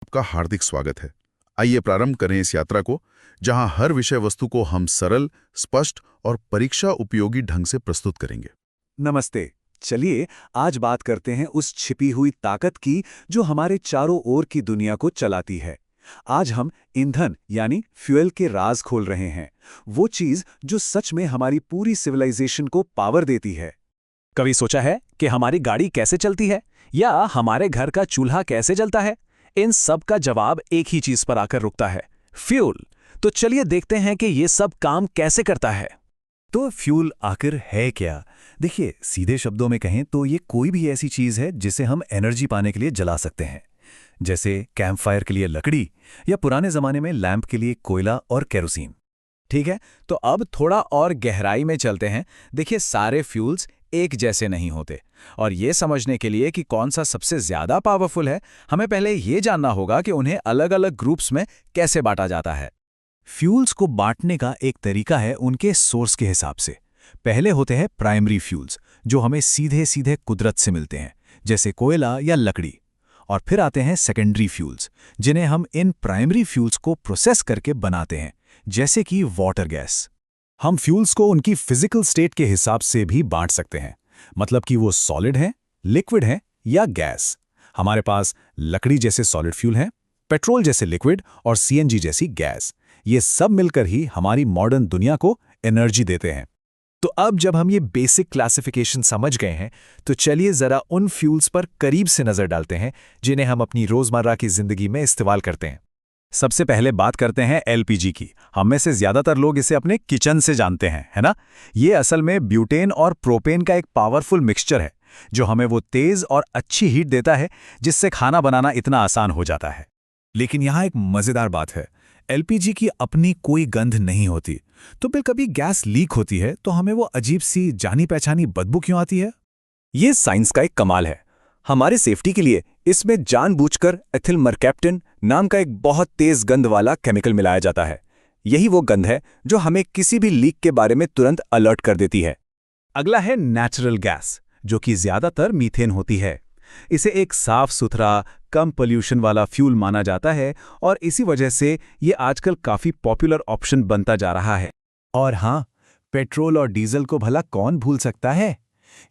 आपका हार्दिक स्वागत है। आइए प्रारंभ करें इस यात्रा को, जहां हर विषय वस्तु को हम सरल, स्पष्ट और परीक्षा उपयोगी ढंग से प्रस्तुत करेंगे। नमस्ते। चलिए आज बात करते हैं उस छिपी हुई ताकत की जो हमारे चारों ओर की दुनिया को चलाती है। आज हम ईंधन यानी फ्यूल के राज खोल रहे हैं, वो चीज जो सच में हमारी पूरी सिविलाइजेशन को पावर देती है। कभी सोचा है कि हमारी गाड़ी कैसे चलती है या हमारे घर का चूल्हा कैसे जलता है? इन सब का जवाब एक ही चीज पर आकर रुकता है, फ्यूल। तो चलिए देखते हैं कि ये सब काम कैसे करता है। तो फ्यूल आखिर है क्या? देखिए, सीधे शब्दों में कहें तो ये कोई भी ऐसी चीज है जिसे हम एनर्जी पाने के लिए जला सकते हैं, जैसे कैंप फायर के लिए लकड़ी या पुराने जमाने में लैंप के लिए कोयला और केरोसिन। ठीक है, तो अब थोड़ा और गहराई में चलते हैं। देखिए, सारे फ्यूल्स एक जैसे नहीं होते, और ये समझने के लिए कि कौन सा सबसे ज्यादा पावरफुल है, हमें पहले ये जानना होगा कि उन्हें अलग अलग ग्रुप्स में कैसे बांटा जाता है। फ्यूल्स को बांटने का एक तरीका है उनके सोर्स के हिसाब से। पहले होते हैं प्राइमरी फ्यूल्स, जो हमें सीधे सीधे कुदरत से मिलते हैं, जैसे कोयला या लकड़ी। और फिर आते हैं सेकेंडरी फ्यूल्स, जिन्हें हम इन प्राइमरी फ्यूल्स को प्रोसेस करके बनाते हैं, जैसे कि वाटर गैस। हम फ्यूल्स को उनकी फिजिकल स्टेट के हिसाब से भी बांट सकते हैं, मतलब कि वो सॉलिड हैं, लिक्विड हैं या गैस। हमारे पास लकड़ी जैसे सॉलिड फ्यूल हैं, पेट्रोल जैसे लिक्विड और सीएनजी जैसी गैस। ये सब मिलकर ही हमारी मॉडर्न दुनिया को एनर्जी देते हैं। तो अब जब हम ये बेसिक क्लासिफिकेशन समझ गए हैं, तो चलिए जरा उन फ्यूल्स पर करीब से नजर डालते हैं जिन्हें हम अपनी रोजमर्रा की जिंदगी में इस्तेमाल करते हैं। सबसे पहले बात करते हैं एलपीजी की। हम में से ज्यादातर लोग इसे अपने किचन से जानते हैं, है ना? ये असल में ब्यूटेन और प्रोपेन का एक पावरफुल मिक्सचर है, जो हमें वो तेज और अच्छी हीट देता है जिससे खाना बनाना इतना आसान हो जाता है। लेकिन यहाँ एक मजेदार बात है, एलपीजी की अपनी कोई गंध नहीं होती। तो फिर कभी गैस लीक होती है तो हमें वो अजीब सी जानी पहचानी बदबू क्यों आती है? ये साइंस का एक कमाल है। हमारे सेफ्टी के लिए इसमें जानबूझकर एथिल मरकैप्टन नाम का एक बहुत तेज गंध वाला केमिकल मिलाया जाता है। यही वो गंध है जो हमें किसी भी लीक के बारे में तुरंत अलर्ट कर देती है। अगला है नेचुरल गैस, जो कि ज्यादातर मीथेन होती है। इसे एक साफ सुथरा, कम पोल्यूशन वाला फ्यूल माना जाता है, और इसी वजह से ये आजकल काफी पॉपुलर ऑप्शन बनता जा रहा है। और हाँ, पेट्रोल और डीजल को भला कौन भूल सकता है?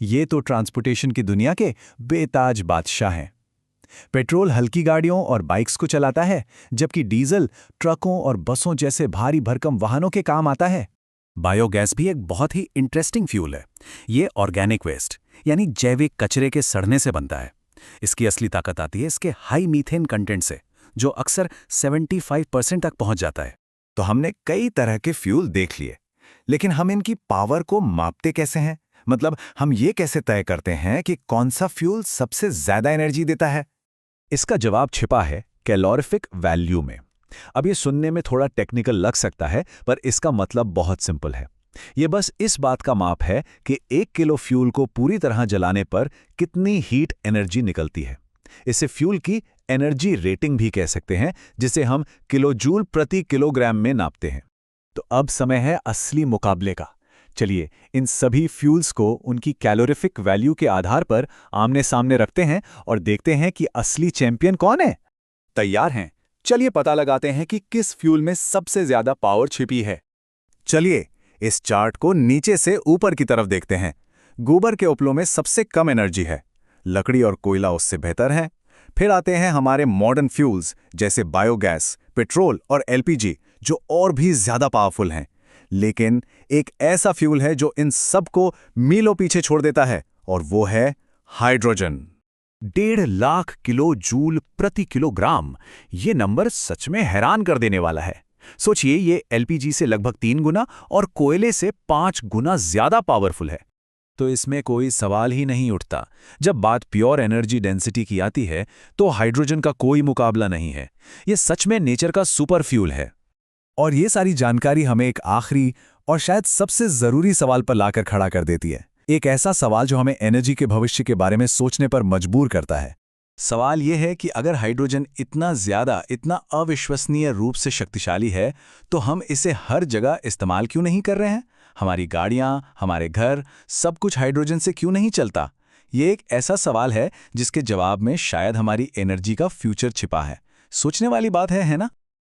ये तो ट्रांसपोर्टेशन की दुनिया के बेताज बादशाह हैं। पेट्रोल हल्की गाड़ियों और बाइक्स को चलाता है, जबकि डीजल ट्रकों और बसों जैसे भारी भरकम वाहनों के काम आता है। बायोगैस भी एक बहुत ही इंटरेस्टिंग फ्यूल है। ये ऑर्गेनिक वेस्ट यानी जैविक कचरे के सड़ने से बनता है। इसकी असली ताकत आती है इसके हाई मीथेन कंटेंट से, जो अक्सर 75% तक पहुंच जाता है। तो हमने कई तरह के फ्यूल देख लिए, लेकिन हम इनकी पावर को मापते कैसे हैं? मतलब हम ये कैसे तय करते हैं कि कौन सा फ्यूल सबसे ज्यादा एनर्जी देता है? इसका जवाब छिपा है कैलोरीफिक वैल्यू में। अब ये सुनने में थोड़ा टेक्निकल लग सकता है, पर इसका मतलब बहुत सिंपल है। ये बस इस बात का माप है कि 1 किलो फ्यूल को पूरी तरह जलाने पर कितनी हीट एनर्जी निकलती है। इसे फ्यूल की एनर्जी रेटिंग भी कह सकते हैं, जिसे हम किलोजूल प्रति किलोग्राम में नापते हैं। तो अब समय है असली मुकाबले का। चलिए इन सभी फ्यूल्स को उनकी कैलोरीफिक वैल्यू के आधार पर आमने सामने रखते हैं और देखते हैं कि असली चैंपियन कौन है। तैयार हैं? चलिए पता लगाते हैं कि किस फ्यूल में सबसे ज्यादा पावर छिपी है। चलिए इस चार्ट को नीचे से ऊपर की तरफ देखते हैं। गोबर के उपलों में सबसे कम एनर्जी है, लकड़ी और कोयला उससे बेहतर है। फिर आते हैं हमारे मॉडर्न फ्यूल्स जैसे बायोगैस, पेट्रोल और एलपीजी, जो और भी ज्यादा पावरफुल हैं। लेकिन एक ऐसा फ्यूल है जो इन सबको मीलों पीछे छोड़ देता है, और वो है हाइड्रोजन। 1.5 लाख किलो जूल प्रति किलोग्राम। ये नंबर सच में हैरान कर देने वाला है। सोचिए, ये एलपीजी से लगभग 3 गुना और कोयले से 5 गुना ज्यादा पावरफुल है। तो इसमें कोई सवाल ही नहीं उठता। जब बात प्योर एनर्जी डेंसिटी की आती है, तो हाइड्रोजन का कोई मुकाबला नहीं है। ये सच में नेचर का सुपर फ्यूल है। और ये सारी जानकारी हमें एक आखिरी और शायद सबसे जरूरी सवाल पर लाकर खड़ा कर देती है। एक ऐसा सवाल जो हमें एनर्जी के भविष्य के बारे में सोचने पर मजबूर करता है। सवाल यह है कि अगर हाइड्रोजन इतना ज्यादा, इतना अविश्वसनीय रूप से शक्तिशाली है, तो हम इसे हर जगह इस्तेमाल क्यों नहीं कर रहे हैं? हमारी गाड़ियां, हमारे घर, सब कुछ हाइड्रोजन से क्यों नहीं चलता? ये एक ऐसा सवाल है जिसके जवाब में शायद हमारी एनर्जी का फ्यूचर छिपा है, सोचने वाली बात है ना?